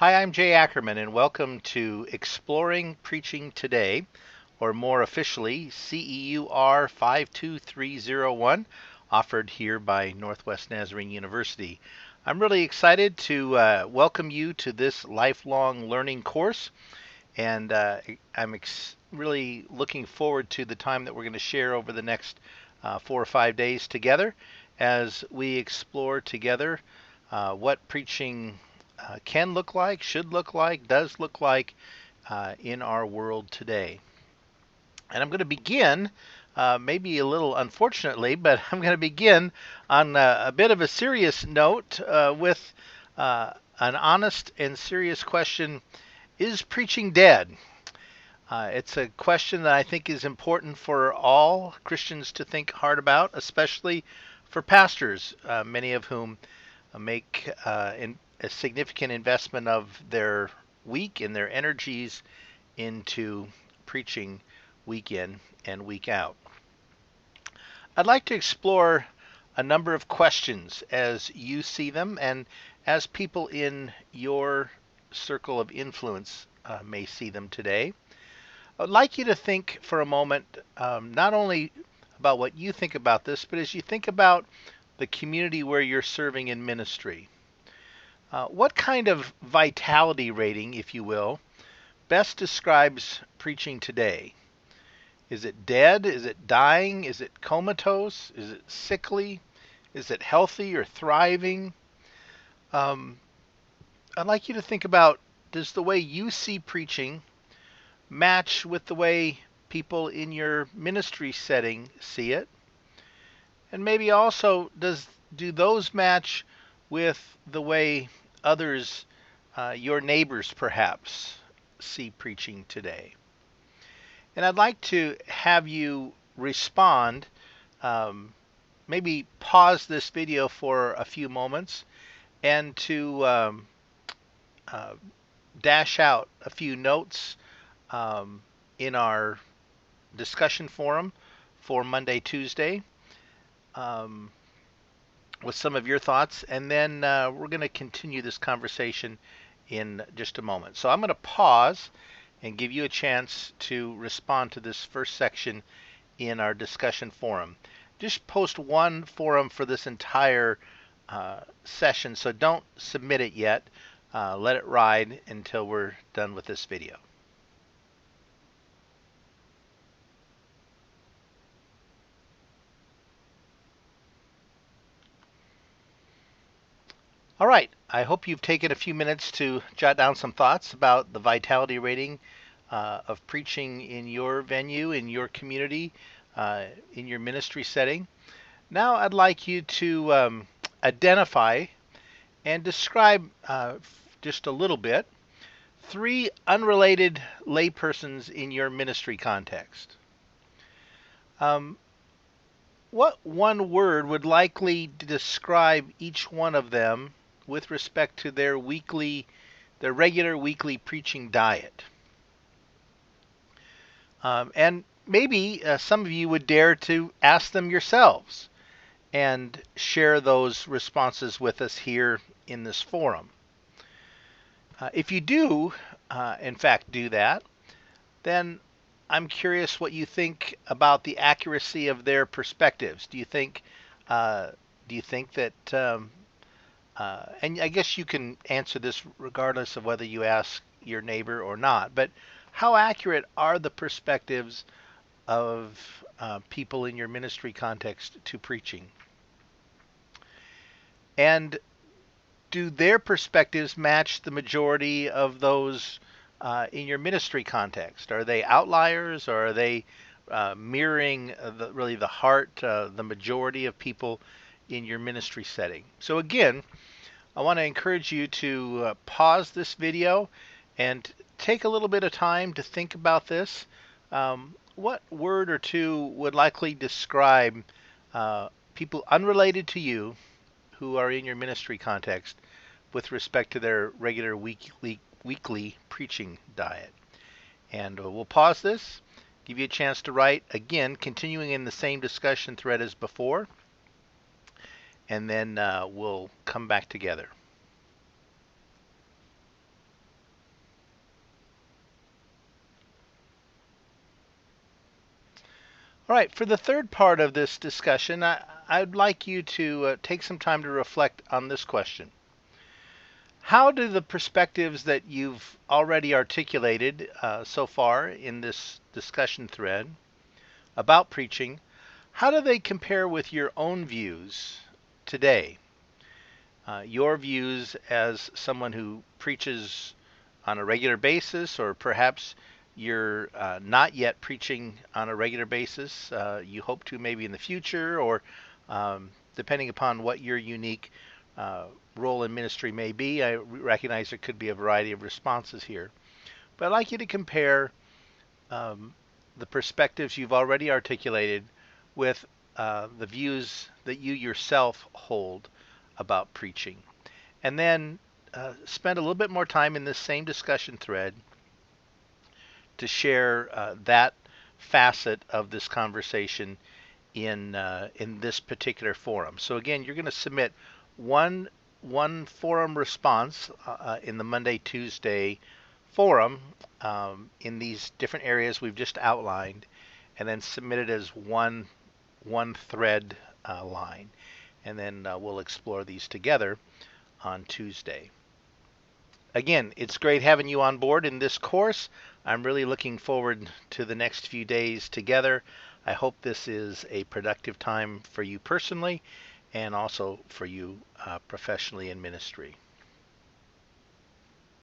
Hi, I'm Jay Ackerman, and welcome to Exploring Preaching Today, or more officially, CEUR 52301, offered here by Northwest Nazarene University. I'm really excited to welcome you to this lifelong learning course, and really looking forward to the time that we're going to share over the next 4 or 5 days together as we explore together what preaching can look like, should look like, does look like in our world today. And I'm going to begin, maybe a little unfortunately, but I'm going to begin on a bit of a serious note with an honest and serious question. Is preaching dead? It's a question that I think is important for all Christians to think hard about, especially for pastors, many of whom make a significant investment of their week and their energies into preaching week in and week out. I'd like to explore a number of questions as you see them and as people in your circle of influence may see them today. I'd like you to think for a moment not only about what you think about this, but as you think about the community where you're serving in ministry. What kind of vitality rating, if you will, best describes preaching today? Is it dead? Is it dying? Is it comatose? Is it sickly? Is it healthy or thriving? Um, I'd like you to think about, does the way you see preaching match with the way people in your ministry setting see it? And maybe also, do those match with the way others, your neighbors perhaps, see preaching today? And I'd like to have you respond. Um, Maybe pause this video for a few moments and to uh, dash out a few notes um, in our discussion forum for Monday, Tuesday, um, with some of your thoughts, and then we're going to continue this conversation in just a moment. So I'm going to pause and give you a chance to respond to this first section in our discussion forum. Just post one forum for this entire session, so don't submit it yet. Let it ride until we're done with this video. All right, I hope you've taken a few minutes to jot down some thoughts about the vitality rating of preaching in your venue, in your community, in your ministry setting. Now I'd like you to identify and describe just a little bit three unrelated laypersons in your ministry context. Um, what one word would likely describe each one of them with respect to their regular weekly preaching diet? And maybe some of you would dare to ask them yourselves and share those responses with us here in this forum. If you do, in fact, do that, then I'm curious what you think about the accuracy of their perspectives. Uh, do you think that, and I guess you can answer this regardless of whether you ask your neighbor or not, but how accurate are the perspectives of people in your ministry context to preaching? And do their perspectives match the majority of those in your ministry context? Are they outliers, or are they mirroring really the heart, the majority of people in your ministry setting? So again, I want to encourage you to pause this video and take a little bit of time to think about this. What word or two would likely describe people unrelated to you who are in your ministry context with respect to their regular weekly preaching diet? And we'll pause this, give you a chance to write, again, continuing in the same discussion thread as before, and then we'll come back together. All right, for the third part of this discussion, I'd like you to take some time to reflect on this question. How do the perspectives that you've already articulated so far in this discussion thread about preaching, how do they compare with your own views today? Your views as someone who preaches on a regular basis, or perhaps you're not yet preaching on a regular basis. You hope to maybe in the future, or depending upon what your unique role in ministry may be. I recognize there could be a variety of responses here. But I'd like you to compare um, the perspectives you've already articulated with the views that you yourself hold about preaching. And then spend a little bit more time in this same discussion thread to share that facet of this conversation in this particular forum. So again, you're going to submit one forum response in the Monday Tuesday forum in these different areas we've just outlined, and then submit it as one thread line, and then we'll explore these together on Tuesday. Again, it's great having you on board in this course. I'm really looking forward to the next few days together. I hope this is a productive time for you personally and also for you professionally in ministry.